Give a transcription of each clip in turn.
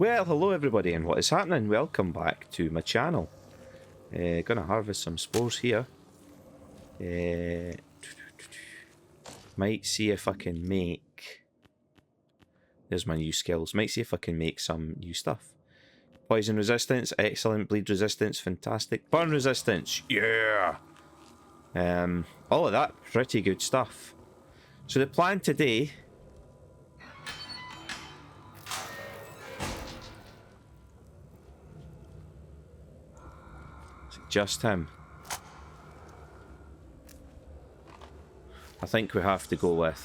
Well, hello everybody and what is happening? Welcome back to my channel. Gonna harvest some spores here. Might see if I can make... There's my new skills. Might see if I can make some new stuff. Poison resistance, excellent. Bleed resistance, fantastic. Burn resistance, yeah! All of that, pretty good stuff. So the plan today... Just him. I think we have to go with...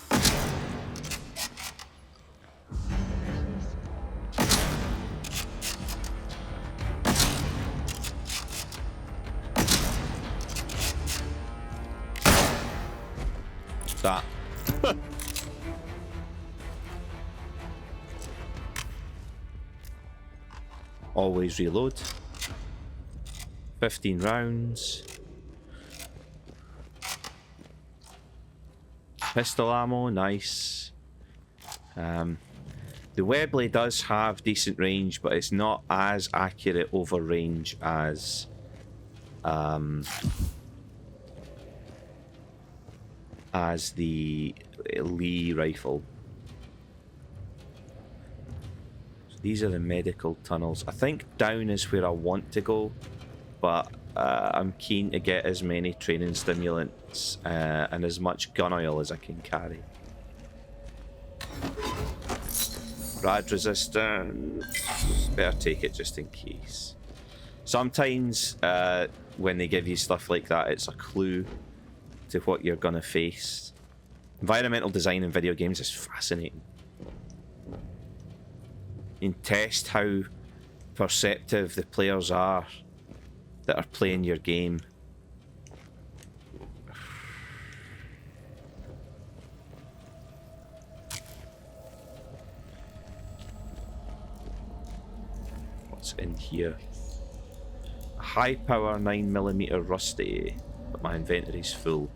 that. Always reload. 15 rounds. Pistol ammo, nice. The Webley does have decent range, but it's not as accurate over range as the Lee rifle. So these are the medical tunnels. I think down is where I want to go, but I'm keen to get as many training stimulants and as much gun oil as I can carry. Rad resistance. Better take it just in case. Sometimes when they give you stuff like that, it's a clue to what you're gonna face. Environmental design in video games is fascinating. You can test how perceptive the players are that are playing your game. What's in here? A high power 9mm rusty, but my inventory's full.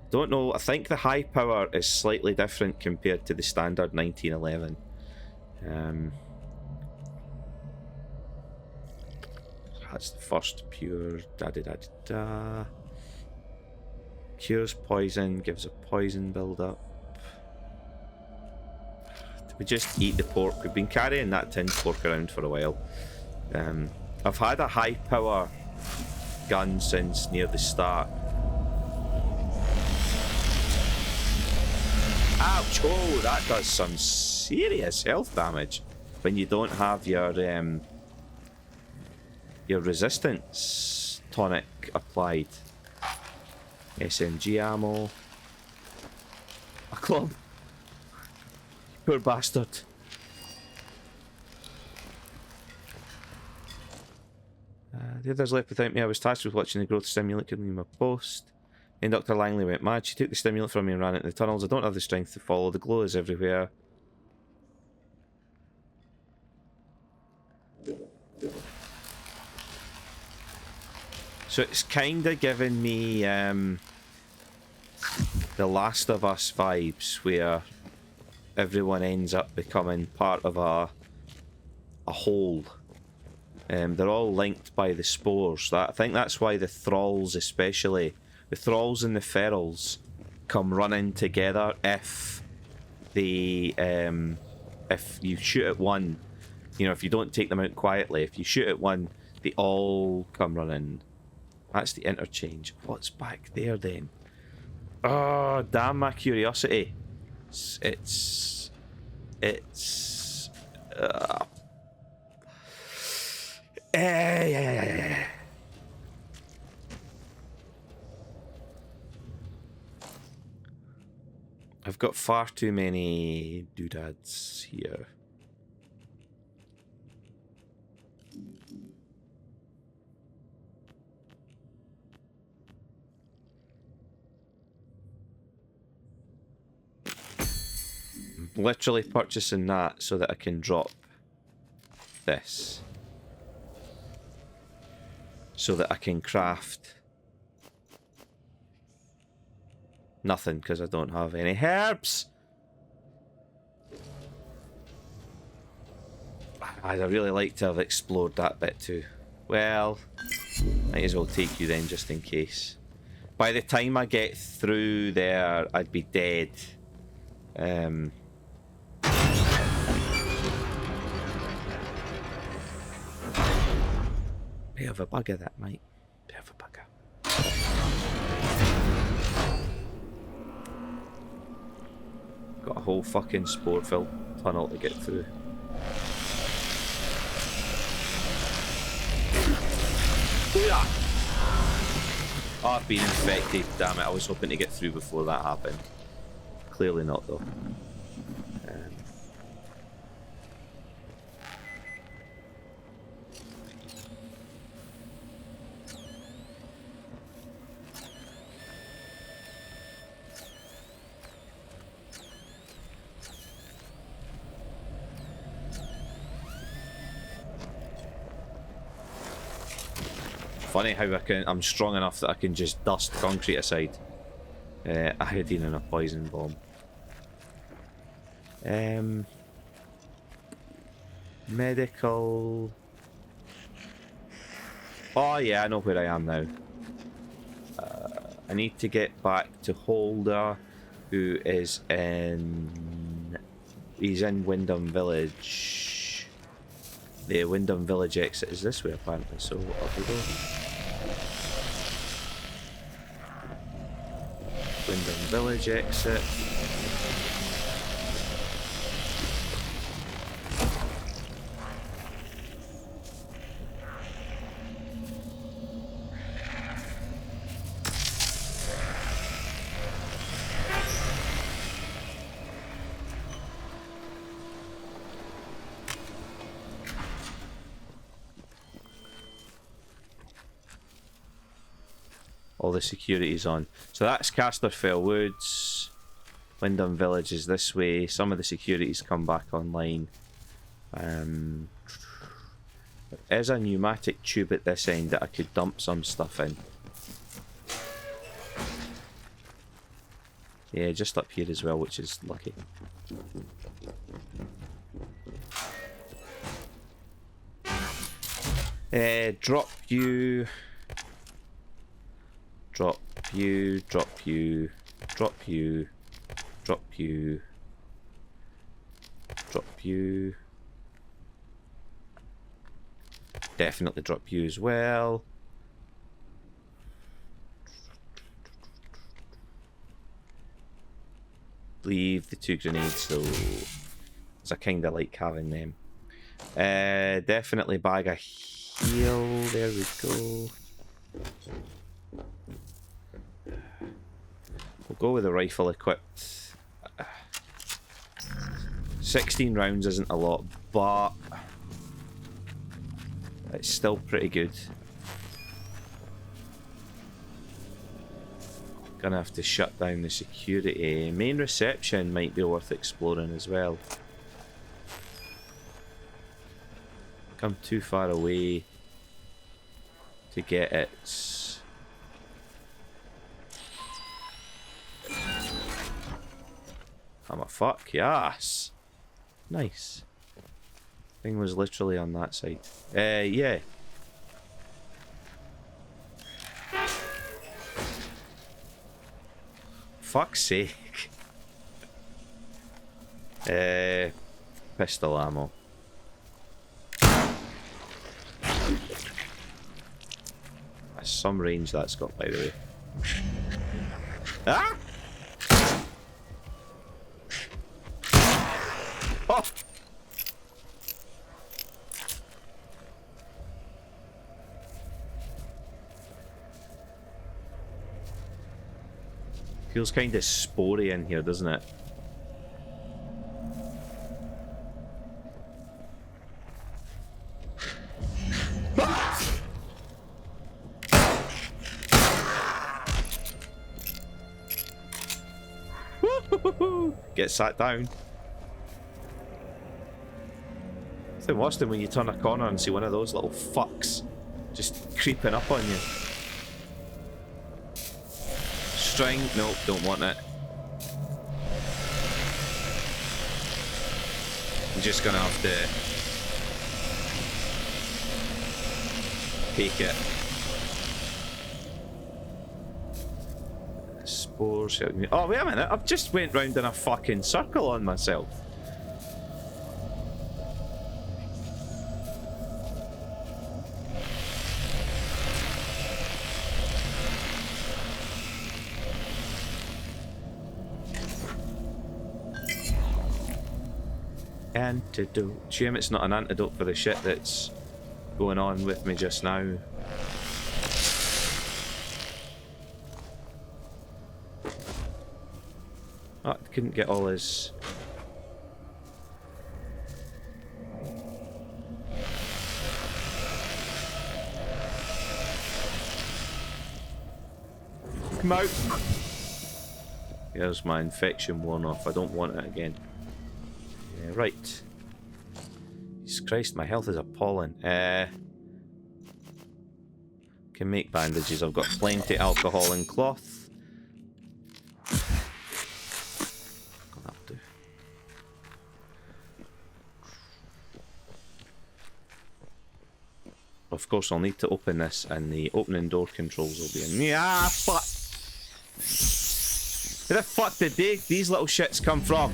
Don't know, I think the high power is slightly different compared to the standard 1911. That's the first pure da-da-da-da-da. Cures poison, gives a poison build-up. We just eat the pork. We've been carrying that tinned pork around for a while. I've had a high power gun since near the start. Ouch! Oh, that does some serious health damage when you don't have your resistance tonic applied. SMG ammo. A club. Poor bastard. The others left without me. I was tasked with watching the growth stimulant giving me my post. Then Dr. Langley went mad. She took the stimulant from me and ran into the tunnels. I don't have the strength to follow. The glow is everywhere. So it's kind of giving me the Last of Us vibes, where everyone ends up becoming part of a whole. They're all linked by the spores. I think that's why the thralls, especially the thralls and the ferals, come running together if they if you shoot at one. You know, if you don't take them out quietly, if you shoot at one, they all come running. That's the interchange. What's back there then? Oh, damn my curiosity. It's I've got far too many doodads here. Literally purchasing that so that I can drop this. So that I can craft nothing because I don't have any herbs. I'd really like to have explored that bit too. Well, might as well take you then, just in case. By the time I get through there, I'd be dead. Bit of a bugger that, mate. Bit of a bugger. Got a whole fucking spore-filled tunnel to get through. Oh, I've been infected. Damn it, I was hoping to get through before that happened. Clearly not, though. Funny how I'm strong enough that I can just dust concrete aside. Iodine and a poison bomb. Medical. Oh yeah, I know where I am now. I need to get back to Holder, who is in... He's in Wyndham Village. The Wyndham Village exit is this way apparently, so up we go. Wyndham Village exit. All the security's on. So that's Casterfell Woods. Wyndham Village is this way. Some of the securities come back online. There's a pneumatic tube at this end that I could dump some stuff in. Yeah, just up here as well, which is lucky. Drop you. Drop you, drop you, drop you, drop you, drop you. Definitely drop you as well. Leave the 2 grenades though, because I kinda like having them. Definitely bag a heal, there we go. We'll go with the rifle equipped. 16 rounds isn't a lot, but it's still pretty good. Gonna have to shut down the security. Main reception might be worth exploring as well. Come too far away to get it. I'm a fuck, yes. Nice. Thing was literally on that side. Yeah. Fuck's sake. Pistol ammo. That's some range that's got, by the way. Ah! Oh! Feels kind of spory in here, doesn't it? Get sat down. It's the worst thing when you turn a corner and see one of those little fucks just creeping up on you. String, nope, don't want it. I'm just gonna have to take it. Spores. Oh, wait a minute. I've just went round in a fucking circle on myself. Antidote. Shame it's not an antidote for the shit that's going on with me just now. Oh, I couldn't get all his... Come out! Here's my infection worn off. I don't want it again. Yeah, right. Jesus Christ, my health is appalling. Can make bandages. I've got plenty alcohol and cloth. Of course, I'll need to open this, and the opening door controls will be in. Yeah, fuck! Where the fuck did these little shits come from?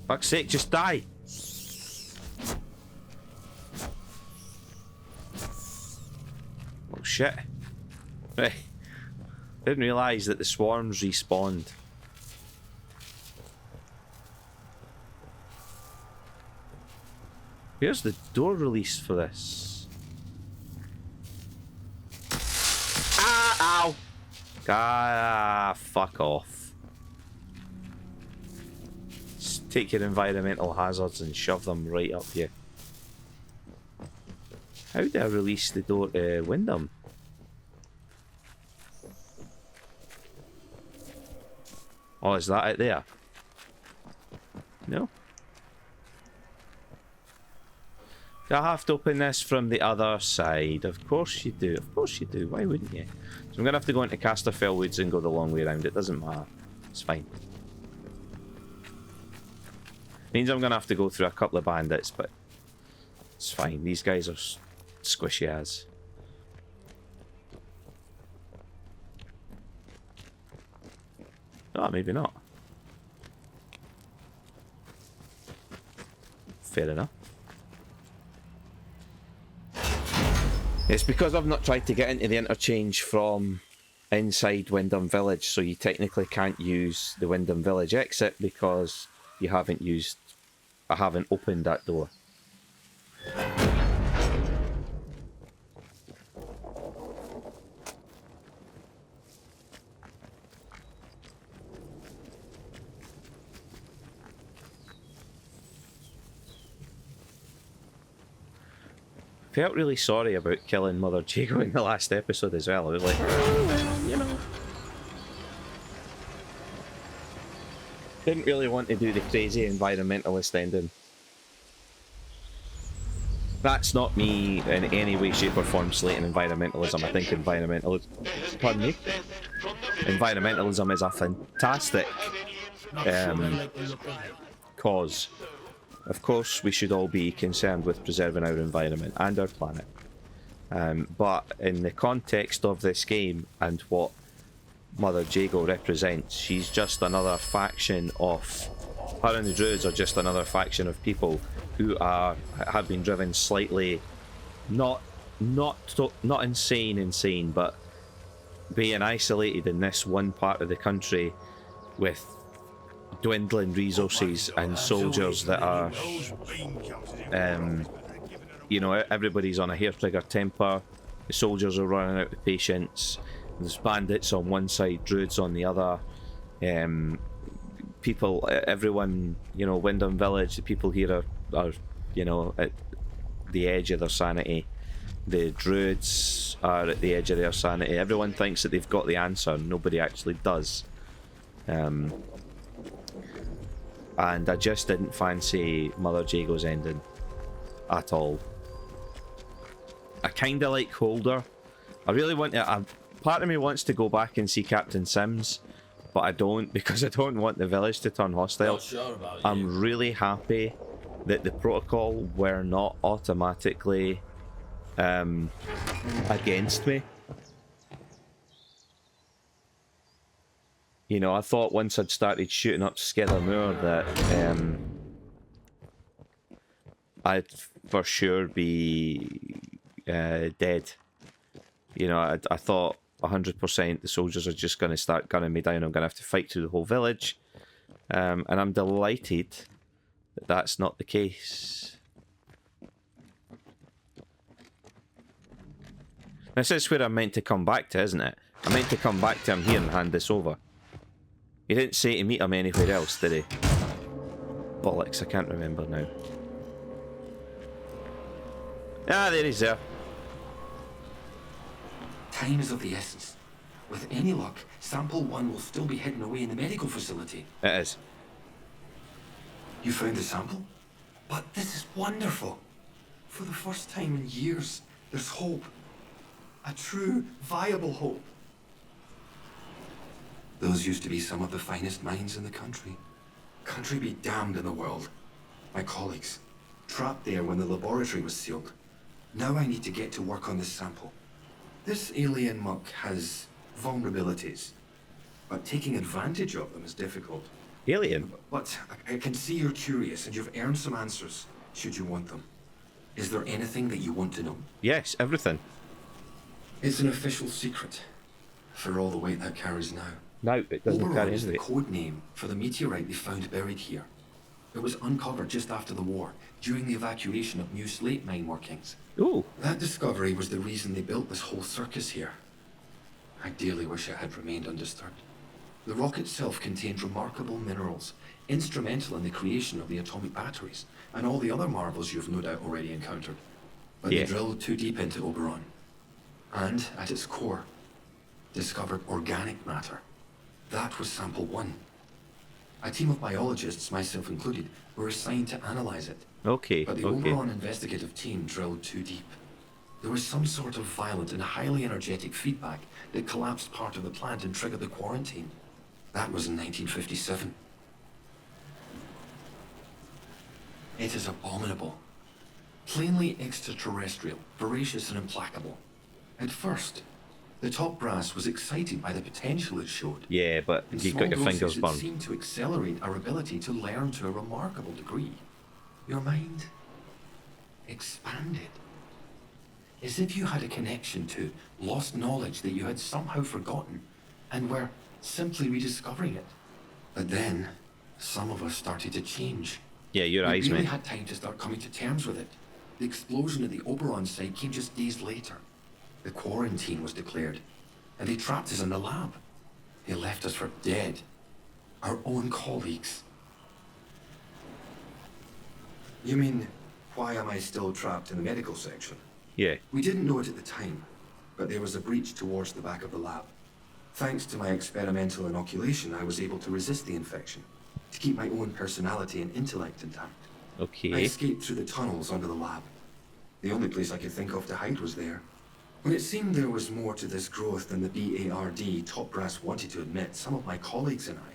Fuck's sake, just die! Oh shit. Right. Didn't realise that the swarms respawned. Where's the door release for this? Ah! Ow! Ah, fuck off. Take your environmental hazards and shove them right up here. How do I release the door to Wyndham? Oh, is that it there? No? Do I have to open this from the other side? Of course you do. Of course you do. Why wouldn't you? So I'm going to have to go into Casterfell Woods and go the long way around. It doesn't matter. It's fine. Means I'm going to have to go through a couple of bandits, but it's fine. These guys are squishy as. Oh, maybe not. Fair enough. It's because I've not tried to get into the interchange from inside Wyndham Village, so you technically can't use the Wyndham Village exit because you haven't used... I haven't opened that door. Felt really sorry about killing Mother Jago in the last episode as well. I was like, oh, well, you know. Didn't really want to do the crazy environmentalist ending. That's not me in any way, shape or form slating environmentalism. I think environmentalism... Pardon me? Environmentalism is a fantastic cause. Of course, we should all be concerned with preserving our environment and our planet. But in the context of this game and what Mother Jago represents, she's just another faction of... Her and the Druids are just another faction of people who have been driven slightly... Not insane, but being isolated in this one part of the country with dwindling resources and soldiers that are, you know, everybody's on a hair-trigger temper. The soldiers are running out of patience. There's bandits on one side, druids on the other. People, everyone, you know, Wyndham Village, the people here are, you know, at the edge of their sanity. The druids are at the edge of their sanity. Everyone thinks that they've got the answer. Nobody actually does. And I just didn't fancy Mother Jago's ending at all. I kind of like Holder. I really want to... part of me wants to go back and see Captain Sims, but I don't, because I don't want the village to turn hostile. I'm really happy that the protocol were not automatically against me. You know, I thought once I'd started shooting up Skithermoor that I'd for sure be dead. You know, I thought 100% the soldiers are just going to start gunning me down. I'm going to have to fight through the whole village. And I'm delighted that that's not the case. This is where I'm meant to come back to, isn't it? I'm meant to come back to him here and hand this over. He didn't say to meet him anywhere else, did he? Bollocks, I can't remember now. Ah, there he's there. Time is of the essence. With any luck, Sample 1 will still be hidden away in the medical facility. It is. You found the sample? But this is wonderful. For the first time in years, there's hope. A true, viable hope. Those used to be some of the finest minds in the country. Country be damned in the world. My colleagues, trapped there when the laboratory was sealed. Now I need to get to work on this sample. This alien muck has vulnerabilities, but taking advantage of them is difficult. Alien? But I can see you're curious and you've earned some answers, should you want them. Is there anything that you want to know? Yes, everything. It's an official secret, for all the weight that carries now. No, it doesn't Oberon carry is his the weight. code name for the meteorite they found buried here. It was uncovered just after the war, during the evacuation of new slate mine workings. Ooh. That discovery was the reason they built this whole circus here. I dearly wish it had remained undisturbed. The rock itself contained remarkable minerals, instrumental in the creation of the atomic batteries, and all the other marvels you've no doubt already encountered. But Yeah. they drilled too deep into Oberon. And, at its core, discovered organic matter. That was Sample 1. A team of biologists, myself included, were assigned to analyze it. Okay, But the okay. Oberon investigative team drilled too deep. There was some sort of violent and highly energetic feedback that collapsed part of the plant and triggered the quarantine. That was in 1957. It is abominable. Plainly extraterrestrial, voracious and implacable. At first, the top brass was excited by the potential it showed. Yeah, but In you small got your fingers doses, burned. It seemed to accelerate our ability to learn to a remarkable degree. Your mind expanded. As if you had a connection to lost knowledge that you had somehow forgotten and were simply rediscovering it. But then, some of us started to change. Yeah, your We eyes, really mate. had time to start coming to terms with it. The explosion at the Oberon site came just days later. The quarantine was declared, and they trapped us in the lab. They left us for dead. Our own colleagues. You mean, why am I still trapped in the medical section? Yeah. We didn't know it at the time, but there was a breach towards the back of the lab. Thanks to my experimental inoculation, I was able to resist the infection, to keep my own personality and intellect intact. I Okay. escaped through the tunnels under the lab. The only place I could think of to hide was there. When it seemed there was more to this growth than the BARD top brass wanted to admit, some of my colleagues and I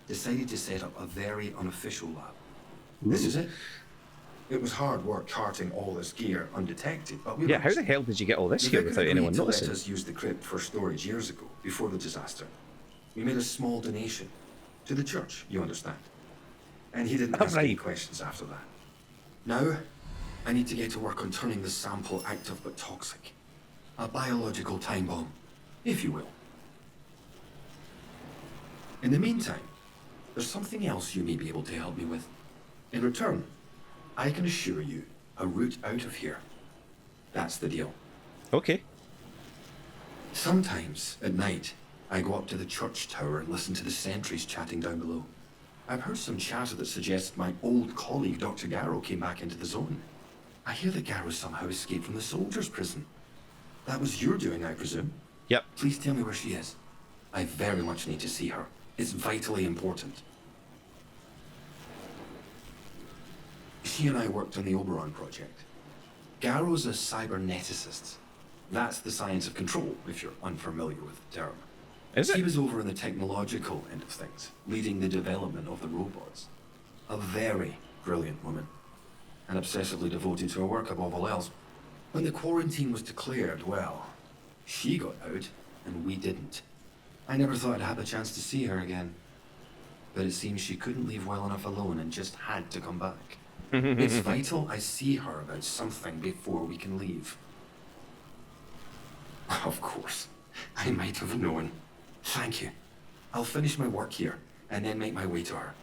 decided to set up a very unofficial lab. This is it. It was hard work carting all this gear undetected, but we Yeah, how managed. the hell did you get all this The here vicar without agreed anyone to noticing? let us use the crypt for storage years ago, before the disaster. We made a small donation to the church, you understand. And he didn't ask any Right. questions after that. Now, I need to get to work on turning the sample active but toxic. A biological time bomb, if you will. In the meantime, there's something else you may be able to help me with. In return, I can assure you a route out of here. That's the deal. Okay. Sometimes, at night, I go up to the church tower and listen to the sentries chatting down below. I've heard some chatter that suggests my old colleague Dr. Garrow came back into the zone. I hear that Garrow somehow escaped from the soldiers' prison That was your doing, I presume? Yep. Please tell me where she is. I very much need to see her. It's vitally important. She and I worked on the Oberon project. Garrow's a cyberneticist. That's the science of control, if you're unfamiliar with the term. Is it? She was over in the technological end of things, leading the development of the robots. A very brilliant woman, and obsessively devoted to her work above all else. When the quarantine was declared, well, she got out, and we didn't. I never thought I'd have a chance to see her again. But it seems she couldn't leave well enough alone and just had to come back. It's vital I see her about something before we can leave. Of course. I might have known. Thank you. I'll finish my work here, and then make my way to her.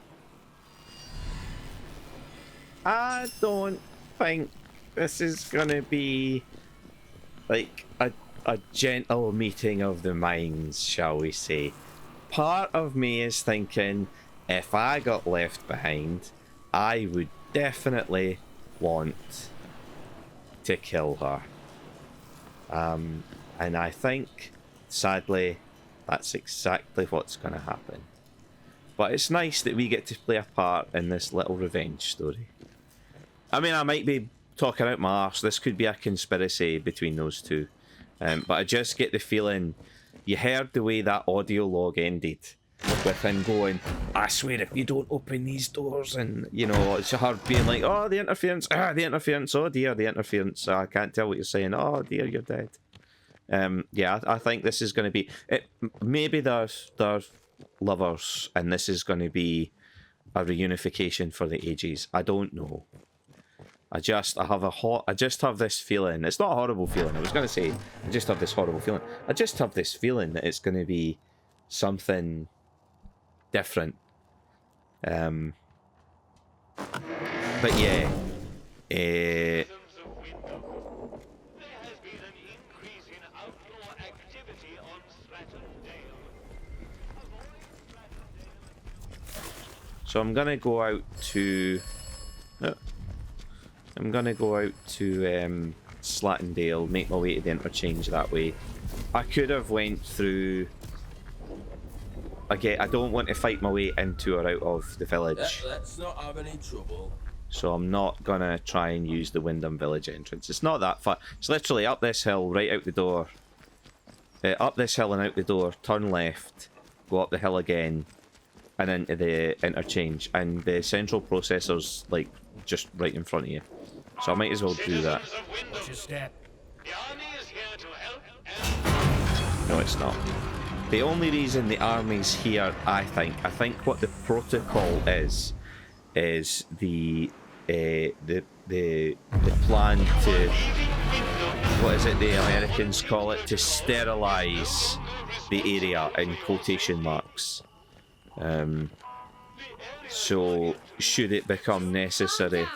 I don't think this is gonna be like a gentle meeting of the minds, shall we say. Part of me is thinking, if I got left behind, I would definitely want to kill her. And I think, sadly, that's exactly what's going to happen. But it's nice that we get to play a part in this little revenge story. I mean, I might be talking out my arse. This could be a conspiracy between those two. But I just get the feeling, you heard the way that audio log ended, with him going, I swear if you don't open these doors, and, you know, it's her being like, oh, the interference, oh dear, the interference, I can't tell what you're saying, oh dear, you're dead. Yeah, I think this is going to be, maybe they're lovers, and this is going to be a reunification for the ages. I don't know. I just have this feeling. It's not a horrible feeling. I was going to say, I just have this horrible feeling. I just have this feeling that it's going to be something different. But yeah. So I'm going to go out to... I'm gonna go out to Slattendale, make my way to the interchange that way. I could have went through... Again, I don't want to fight my way into or out of the village. Let's not have any trouble. So I'm not gonna try and use the Wyndham Village entrance. It's not that far. It's literally up this hill, right out the door. Up this hill and out the door, turn left, go up the hill again, and into the interchange. And the central processor's, like, just right in front of you. So I might as well do that. Watch your step. No, it's not. The only reason the army's here, I think what the protocol is the plan to, what is it the Americans call it, to sterilize the area in quotation marks. So should it become necessary?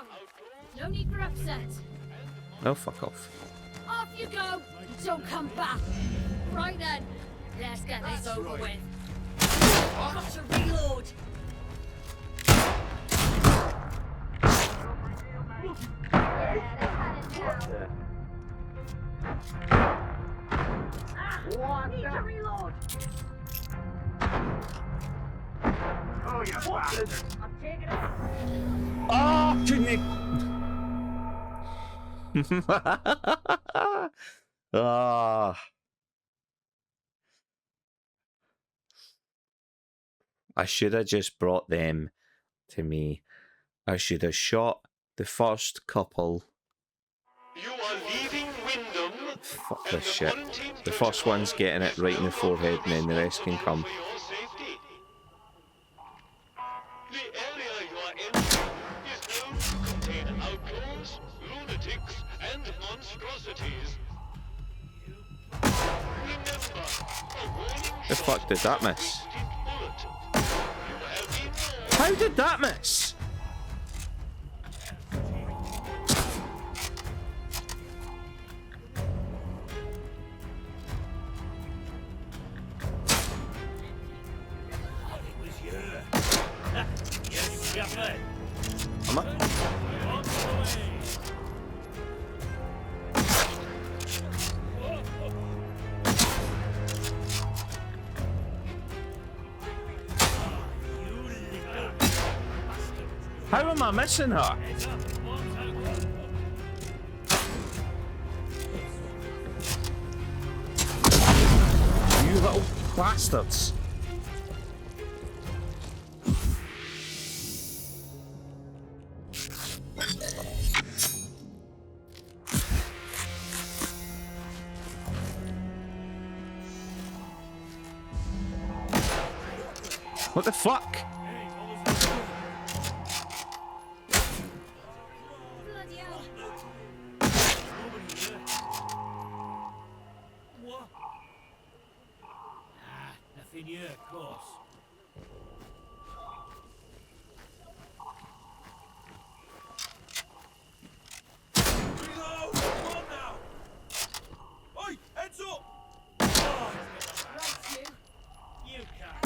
No need for upset. Oh, fuck off. Off you go. Don't come back. Right then. Let's get this over with. Got to reload. Need to reload. Oh, you bastard! I'm taking it. Oh, couldn't Ah. I should have just brought them to me. I should have shot the first couple. You are leaving Wyndham. Fuck this shit. The first one's getting it right in the forehead, and then the rest can come. For your safety. The area you are entering is known to contain outlaws, lunatics, and monstrosities. Remember, a warning The fuck did that miss? bullet. How did that miss? Am I? How am I missing her? You little bastards. What the fuck? Bloody hell. What? Nothing here, of course. Reload! Come on now! Oi, heads up! Right, you. You can't.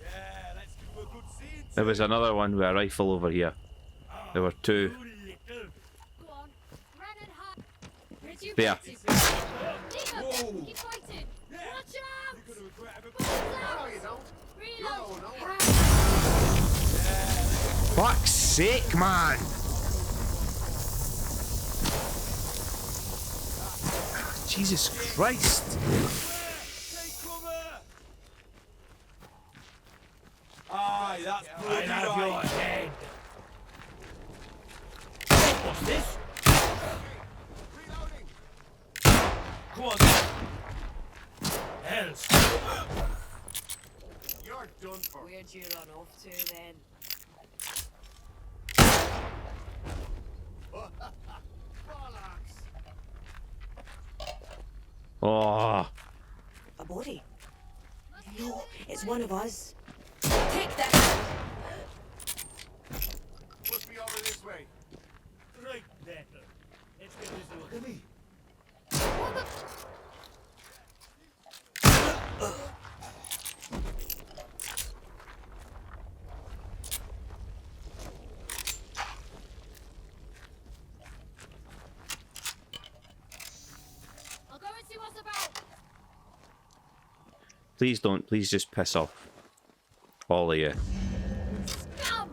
Yeah, let's give him a good scene. There was another one with a rifle over here. There were two. Too little. Go on. Run and hide. Where'd you There. go to? Leave him. Keep fighting. Watch out! You're gonna regret every Reload. Fuck's sake, man! Jesus Christ! Take cover! Aye, that's bloody right. Your head. What's this? Reloading. Come on. Else. You're done for. Where'd you run off to then? Bollocks. Oh, A body? No, it's one of us. Take that! Must be over this way. Right then. Let's get this over. Come here. I'll go and see what's about. please don't. Please just piss off. All of you. Scum!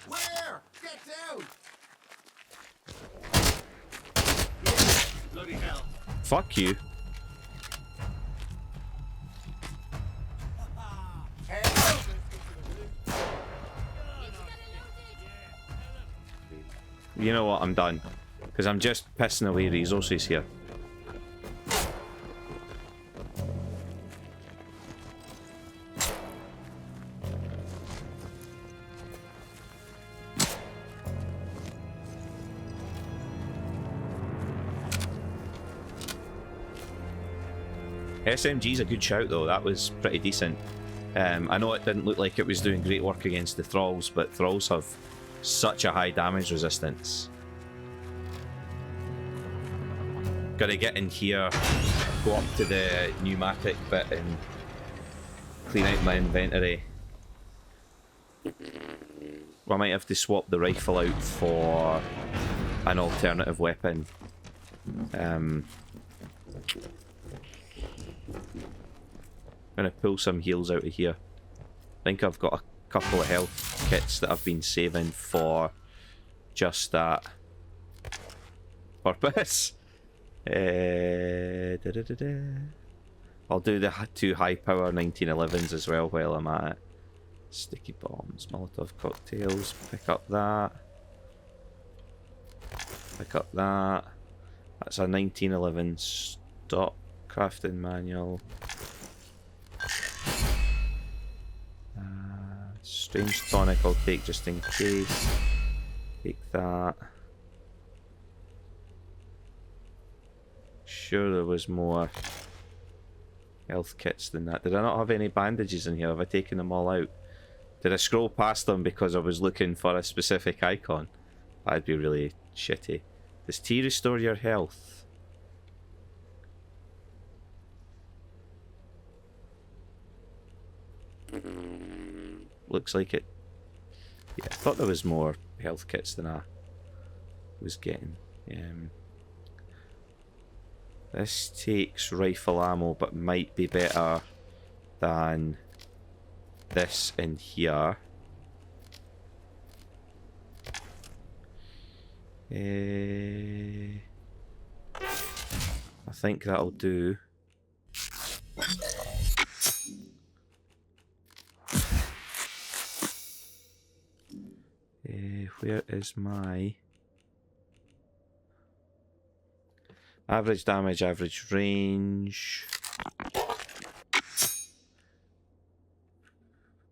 Where? Get down! Bloody hell. Fuck you. Hey, Need to get it loaded. You know what? I'm done. Because I'm just pissing away resources here. SMG's a good shout though, that was pretty decent. I know it didn't look like it was doing great work against the thralls, but thralls have such a high damage resistance. Gotta get in here, go up to the pneumatic bit and clean out my inventory. I might have to swap the rifle out for an alternative weapon. I'm gonna pull some heals out of here. I think I've got a couple of health kits that I've been saving for just that purpose. I'll do the two high power 1911s as well while I'm at it. Sticky bombs, Molotov cocktails, pick up that. Pick up that. That's a 1911 stock crafting manual. Strange tonic I'll take just in case. Take that. Sure there was more health kits than that. Did I not have any bandages in here? Have I taken them all out? Did I scroll past them because I was looking for a specific icon? That'd be really shitty. Does tea restore your health? Looks like it. Yeah, I thought there was more health kits than I was getting. This takes rifle ammo, but might be better than this in here. I think that'll do. Where is my average damage, average range?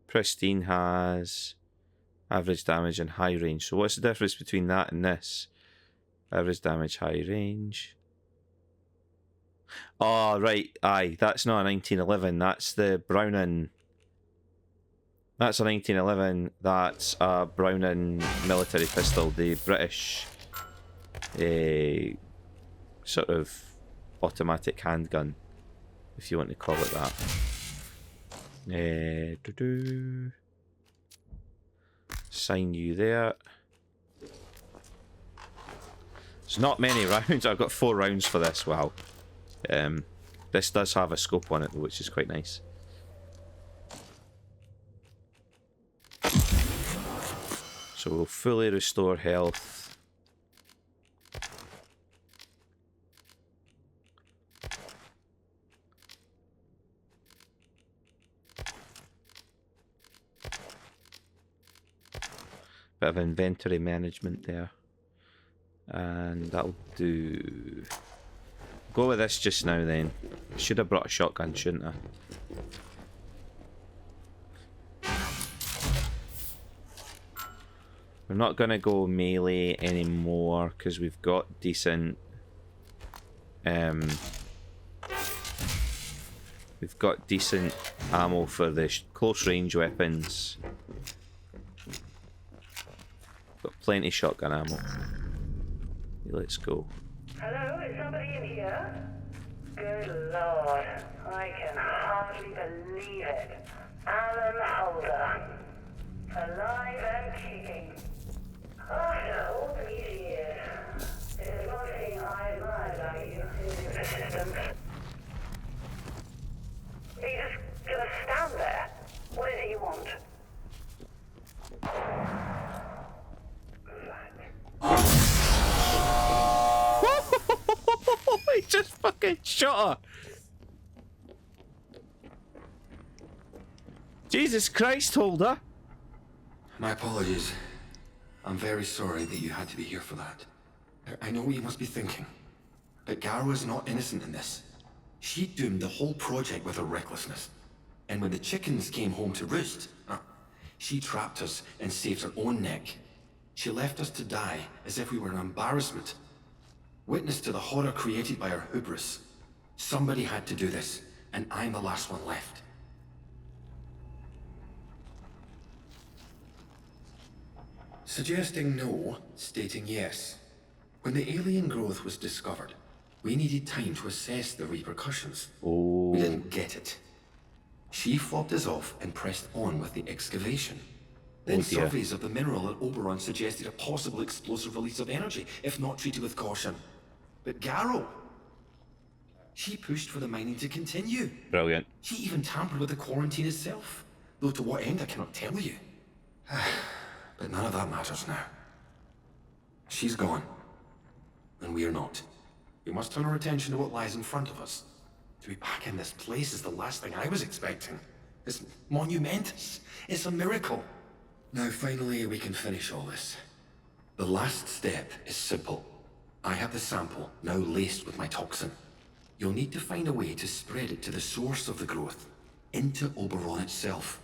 Pristine has average damage and high range. So what's the difference between that and this? Average damage, high range. Oh, right. Aye, that's not a 1911. That's the Browning. That's a 1911. That's a Browning military pistol. The British sort of automatic handgun, if you want to call it that. Sign you there. It's not many rounds. I've got 4 rounds for this. Wow. This does have a scope on it, which is quite nice. So we'll fully restore health. Bit of inventory management there. And that'll do. Go with this just now then. I should have brought a shotgun, shouldn't I? We're not going to go melee anymore because we've got decent... we've got decent ammo for the close range weapons. Got plenty shotgun ammo. Let's go. Hello, is somebody in here? Good Lord, I can hardly believe it. Alan Holder. Alive and kicking. After all these years, there's one thing I admire about you, is your persistence. Are you just gonna stand there? What is it you want? He just fucking shot her. Jesus Christ, Holder. My apologies. I'm very sorry that you had to be here for that. I know what you must be thinking, but Garrow is not innocent in this. She doomed the whole project with her recklessness. And when the chickens came home to roost, she trapped us and saved her own neck. She left us to die as if we were an embarrassment. Witness to the horror created by her hubris. Somebody had to do this, and I'm the last one left. Suggesting no, stating yes. When the alien growth was discovered, we needed time to assess the repercussions. Oh. We didn't get it. She fobbed us off and pressed on with the excavation. Then surveys of the mineral at Oberon suggested a possible explosive release of energy, if not treated with caution. But Garrow, she pushed for the mining to continue. Brilliant. She even tampered with the quarantine itself. Though to what end I cannot tell you. But none of that matters now. She's gone. And we're not. We must turn our attention to what lies in front of us. To be back in this place is the last thing I was expecting. It's monumentous. It's a miracle. Now finally we can finish all this. The last step is simple. I have the sample, now laced with my toxin. You'll need to find a way to spread it to the source of the growth, into Oberon itself.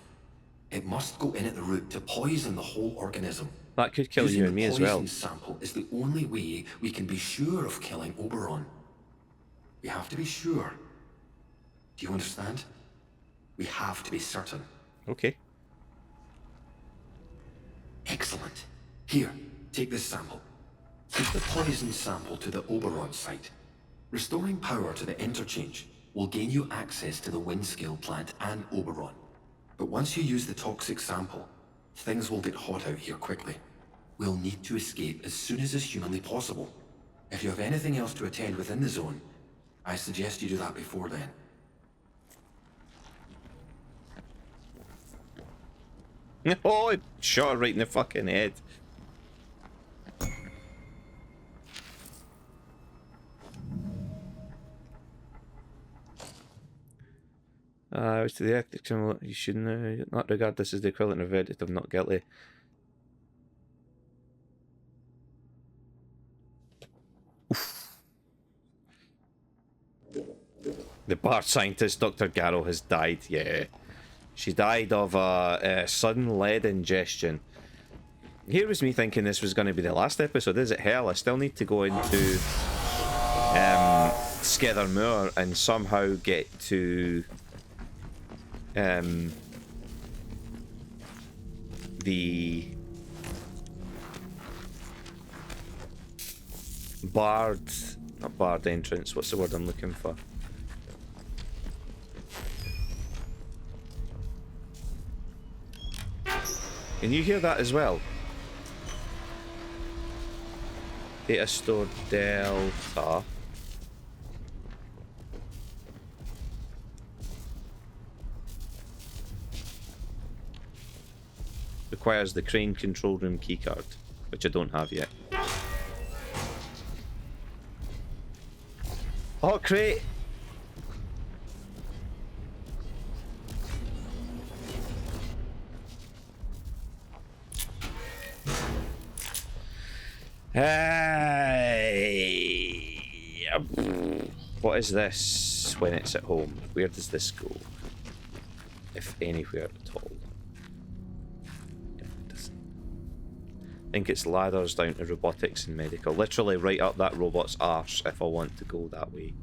It must go in at the root to poison the whole organism. That could kill you and me as well. The poison sample is the only way we can be sure of killing Oberon. We have to be sure. Do you understand? We have to be certain. Okay. Excellent. Here, take this sample. Take the poison sample to the Oberon site. Restoring power to the interchange will gain you access to the Windscale plant and Oberon. But once you use the toxic sample, things will get hot out here quickly. We'll need to escape as soon as is humanly possible. If you have anything else to attend within the zone, I suggest you do that before then. Oh, it shot her right in the fucking head. To the ethics, you should not regard this as the equivalent of verdict of not guilty. Oof. The bar scientist, Dr. Garrow, has died. Yeah. She died of a sudden lead ingestion. Here was me thinking this was going to be the last episode. Is it hell? I still need to go into Skethermoor and somehow get to the not barred entrance, what's the word I'm looking for? Can you hear that as well? Data store Delta. Requires the crane control room keycard, which I don't have yet. Oh, crate! Hey! What is this when it's at home? Where does this go? If anywhere at all. I think it's ladders down to robotics and medical. Literally right up that robot's arse if I want to go that way.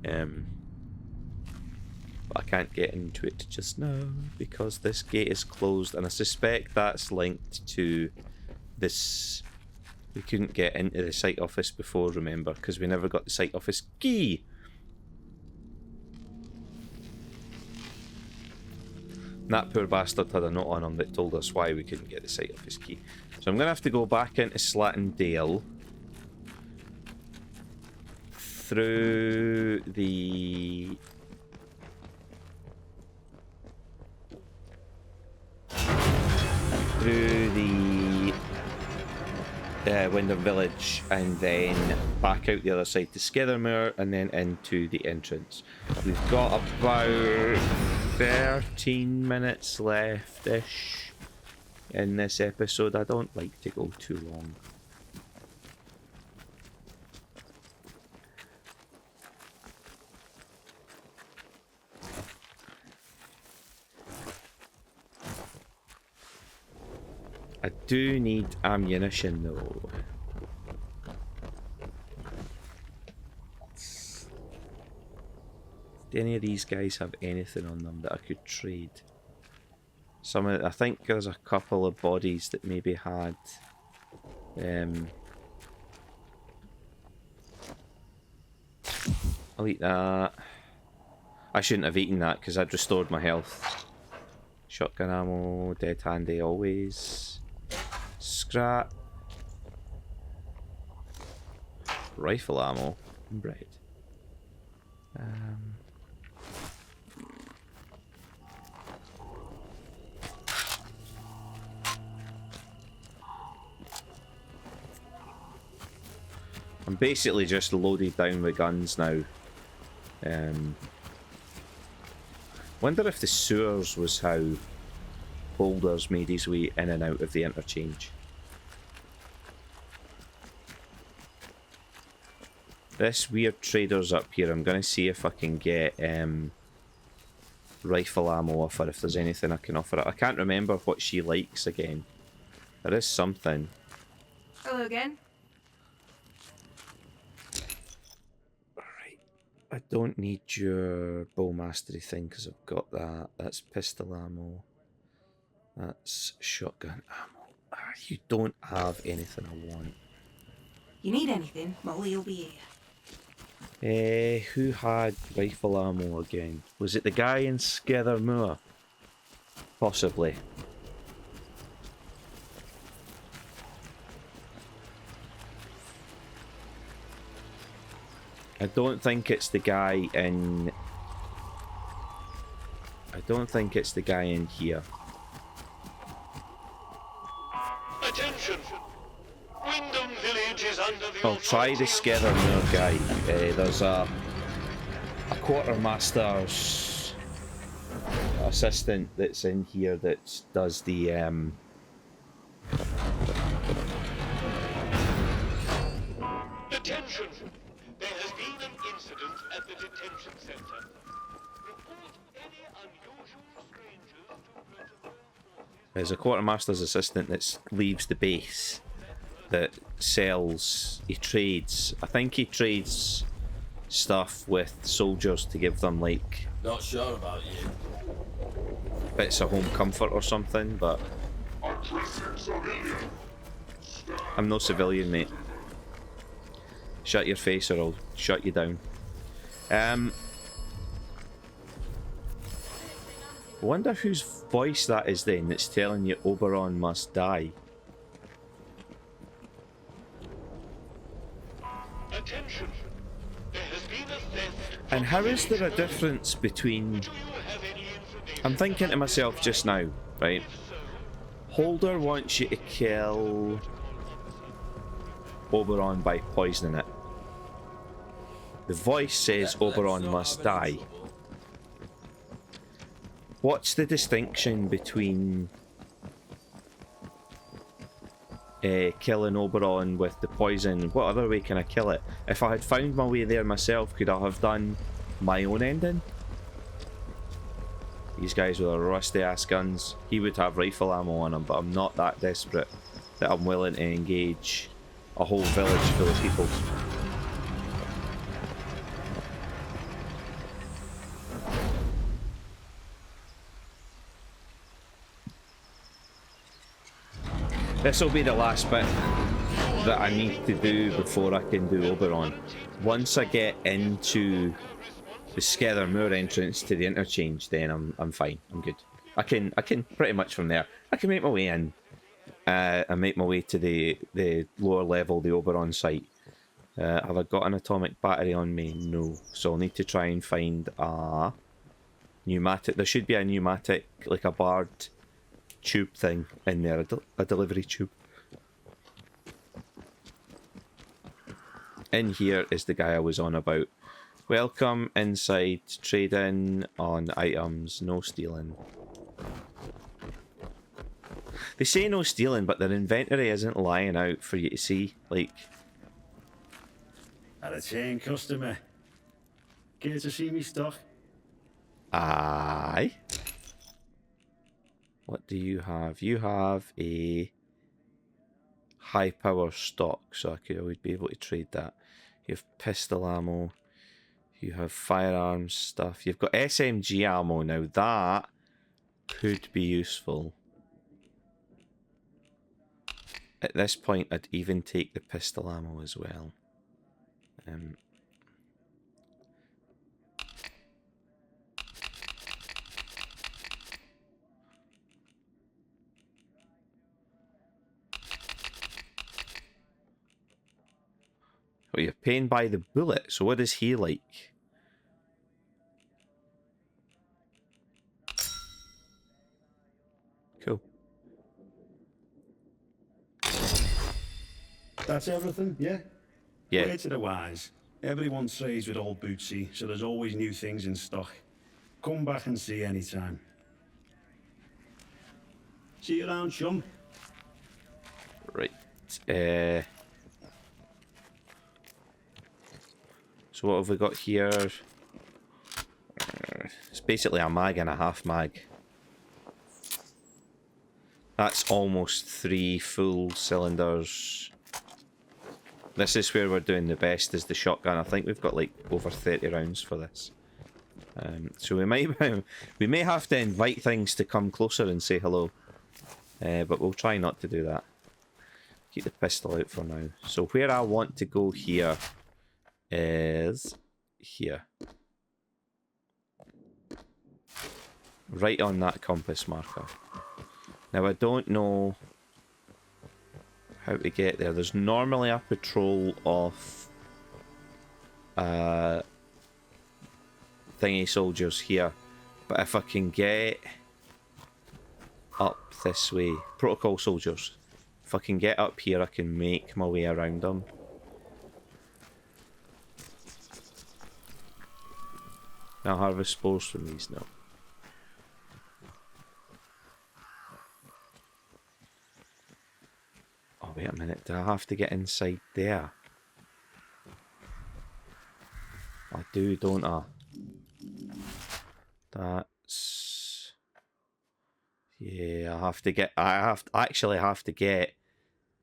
But I can't get into it just now because this gate is closed, and I suspect that's linked to this. We couldn't get into the site office before, remember, because we never got the site office key. And that poor bastard had a note on him that told us why we couldn't get the site office key. So I'm going to have to go back into Slattendale through the Wyndham Village and then back out the other side to Skethermoor and then into the entrance. We've got about 13 minutes left-ish in this episode. I don't like to go too long. I do need ammunition though. Do any of these guys have anything on them that I could trade? I think there's a couple of bodies that maybe had I'll eat that. I shouldn't have eaten that because I'd restored my health. Shotgun ammo, dead handy always. Scrap. Rifle ammo and bread. I'm basically just loaded down with guns now. Wonder if the sewers was how Boulders made his way in and out of the interchange. This weird trader's up here. I'm gonna see if I can get rifle ammo off her, if there's anything I can offer her. I can't remember what she likes again. There is something. Hello again. Alright. I don't need your bow mastery thing because I've got that. That's pistol ammo. That's shotgun ammo. You don't have anything I want. You need anything, Molly will be here. Who had rifle ammo again? Was it the guy in Skethermoor? Possibly. I don't think it's the guy in... I don't think it's the guy in here. Attention! Wyndham Village is under the I'll try the Skethermoor guy. There's a quartermaster's assistant that's in here that does the Attention! There has been an incident at the detention center. Report any unusual strangers to protocol forces. there's a quartermaster's assistant that leaves the base that he trades. I think he trades stuff with soldiers to give them like Not sure about you. bits of home comfort or something, but I'm no civilian, mate. Shut your face or I'll shut you down. I wonder whose voice that is then that's telling you Oberon must die. Attention! There has been a theft. And how is there a difference between... Do you have any information? I'm thinking to myself just now, right? Holder wants you to kill Oberon by poisoning it. The voice says Oberon must die. What's the distinction between killing Oberon with the poison? What other way can I kill it? If I had found my way there myself, could I have done my own ending? These guys with their rusty ass guns. He would have rifle ammo on him, but I'm not that desperate that I'm willing to engage a whole village full of people. This will be the last bit that I need to do before I can do Oberon. Once I get into the Skethermoor entrance to the interchange, then I'm fine. I'm good. I can pretty much from there. I can make my way in and make my way to the lower level, the Oberon site. Have I got an atomic battery on me? No. So I'll need to try and find a pneumatic. There should be a pneumatic, like a barred tube thing in there, a delivery tube. In here is the guy I was on about. Welcome inside, trade in on items, no stealing. They say no stealing, but their inventory isn't lying out for you to see. Like, Had a chain customer. Care to see me stock? aye. What do you have? You have a high power stock, so I would be able to trade that. You have pistol ammo. You have firearms stuff. You've got SMG ammo now. That could be useful. At this point, I'd even take the pistol ammo as well. Oh, you're paying by the bullet. So what is he like? Cool. That's everything, yeah? Yeah. Way to the wise. Everyone trades with old Bootsy, so there's always new things in stock. Come back and see anytime. See you around, chum. Right. So what have we got here? It's basically a mag and a half mag. That's almost 3 full cylinders. This is where we're doing the best, is the shotgun. I think we've got like over 30 rounds for this. So we may have to invite things to come closer and say hello. But we'll try not to do that. Keep the pistol out for now. So where I want to go here is here. Right on that compass marker. Now I don't know how to get there. There's normally a patrol of thingy soldiers here, but if I can get up this way, protocol soldiers, if I can get up here I can make my way around them. Now harvest spores from these now. wait a minute. Do I have to get inside there? I do, don't I? That's... Yeah, I actually have to get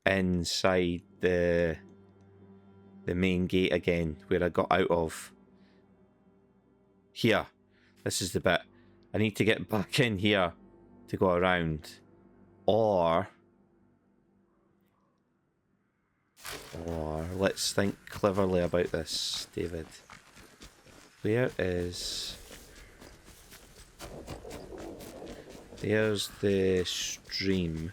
inside the main gate again, where I got out of. Here. This is the bit. I need to get back in here to go around. Or let's think cleverly about this, David. Where is... There's the stream.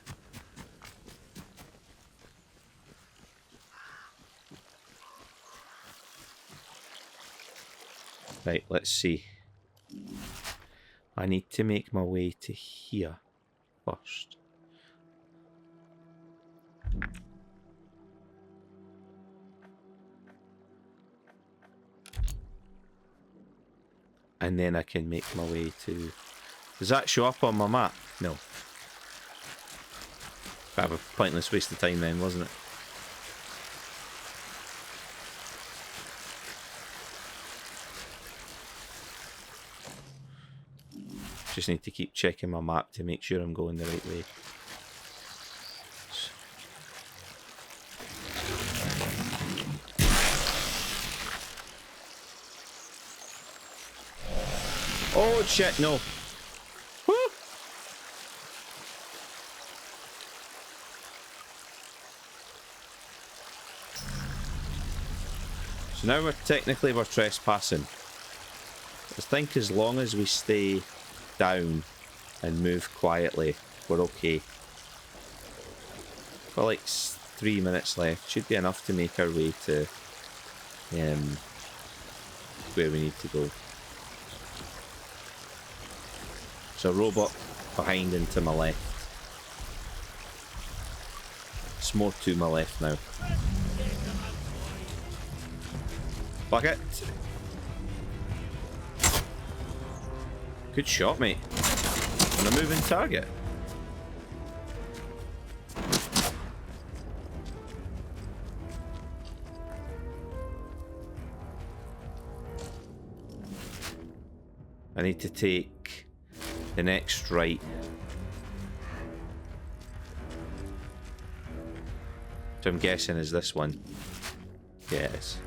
Right, let's see. I need to make my way to here first. And then I can make my way to... Does that show up on my map? No. Kind of a pointless waste of time then, wasn't it? Just need to keep checking my map to make sure I'm going the right way. Oh shit, no. Woo! So now we're trespassing. I think as long as we stay down and move quietly, we're okay. Got like 3 minutes left. Should be enough to make our way to where we need to go. There's a robot behind and to my left. It's more to my left now. Fuck it. Good shot, mate. On a moving target. I need to take the next right. So I'm guessing is this one. Yes.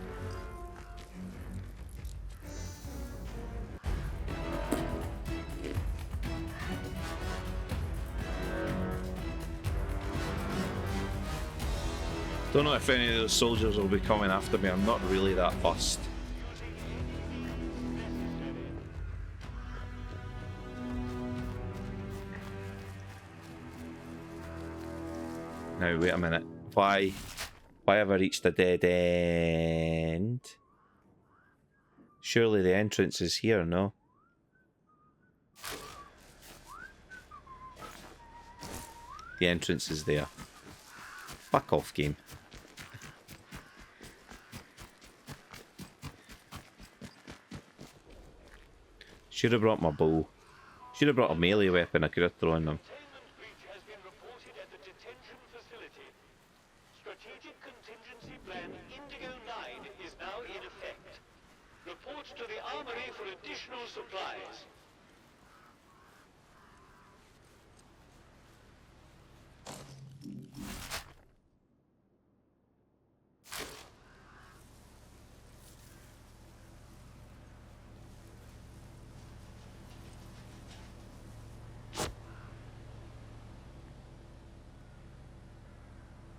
Don't know if any of those soldiers will be coming after me. I'm not really that fussed. Now, wait a minute. Why have I reached a dead end? Surely the entrance is here, no? The entrance is there. Fuck off, game. Should have brought my bow. Should have brought a melee weapon. I could have thrown them. Containment breach has been reported at the detention facility. Strategic contingency plan Indigo 9 is now in effect. Report to the armory for additional supplies.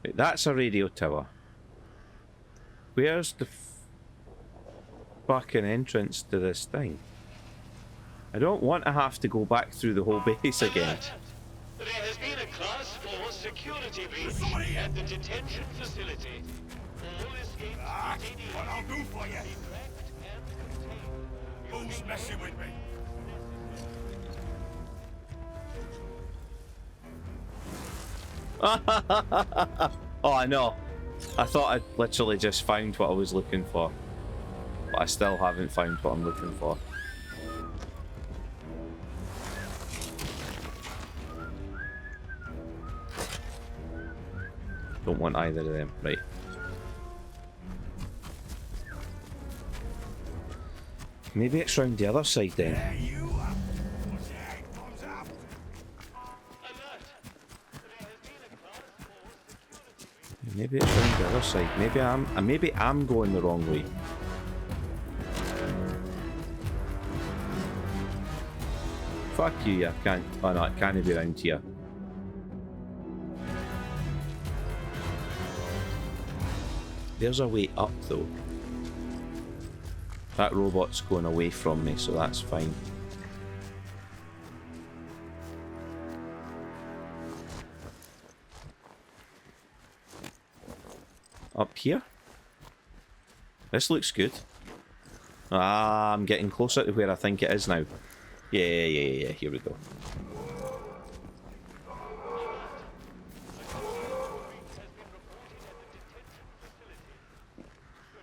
Wait, that's a radio tower. Where's the fucking entrance to this thing? I don't want to have to go back through the whole base again. Alert! There has been a Class 4 security breach at the detention facility. All escaped detainees What I'll do for you? be tracked and contained. Who's messing with me? Oh, I know. I thought I'd literally just found what I was looking for. But I still haven't found what I'm looking for. Don't want either of them. Right. Maybe it's round the other side then. Maybe it's round the other side. Maybe I'm going the wrong way. Fuck you, I can't. Oh no, it can't be round here. There's a way up though. That robot's going away from me, so that's fine. Up here? This looks good. Ah, I'm getting closer to where I think it is now. Yeah, here we go.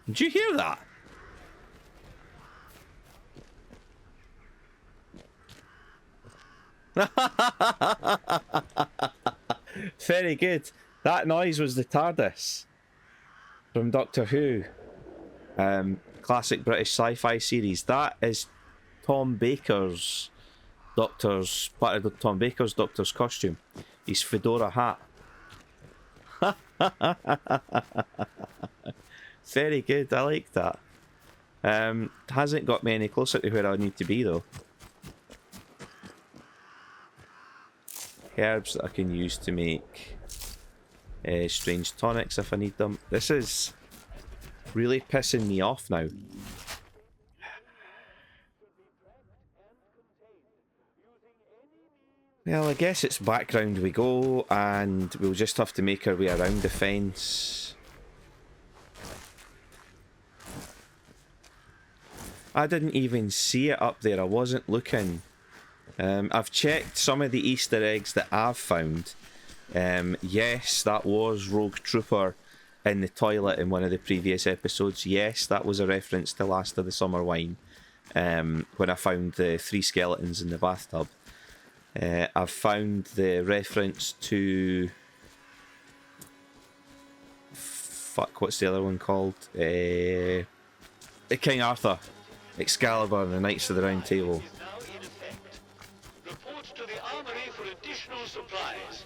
Did you hear that? Very good. That noise was the TARDIS from Doctor Who. Classic British sci-fi series. That is Tom Baker's Doctor's, part of Tom Baker's Doctor's costume. His fedora hat. Very good, I like that. Hasn't got me any closer to where I need to be though. Herbs that I can use to make strange tonics if I need them. This is really pissing me off now. Well, I guess it's background we go, and we'll just have to make our way around the fence. I didn't even see it up there, I wasn't looking. I've checked some of the Easter eggs that I've found. Yes, that was Rogue Trooper in the toilet in one of the previous episodes. Yes, that was a reference to Last of the Summer Wine, when I found the 3 skeletons in the bathtub. I've found the reference to... Fuck, what's the other one called? King Arthur, Excalibur and the Knights of the Round Table. Report to the armory for additional supplies.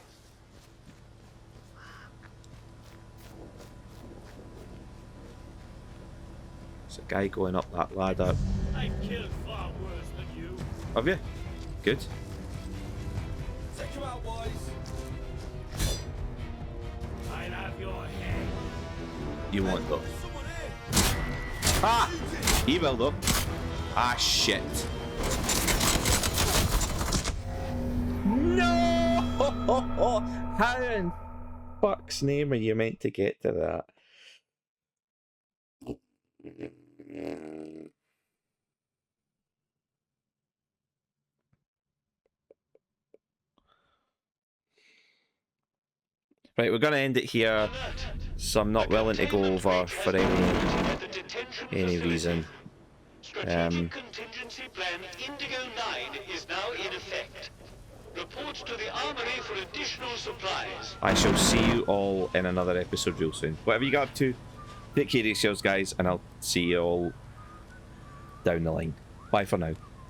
There's a guy going up that ladder. I killed far worse than you. Have you? Good. Check you out, boys. I'll have your head. You want though? Ah! He will though. Ah, shit. No! How in fuck's name are you meant to get to that? Right, we're going to end it here, so I'm not willing to go over for any reason. Strategic contingency plan Indigo 9 is now in effect. Report to the armory for additional supplies. I shall see you all in another episode real soon. Whatever you got up to, take care of yourselves, guys, and I'll see you all down the line. Bye for now.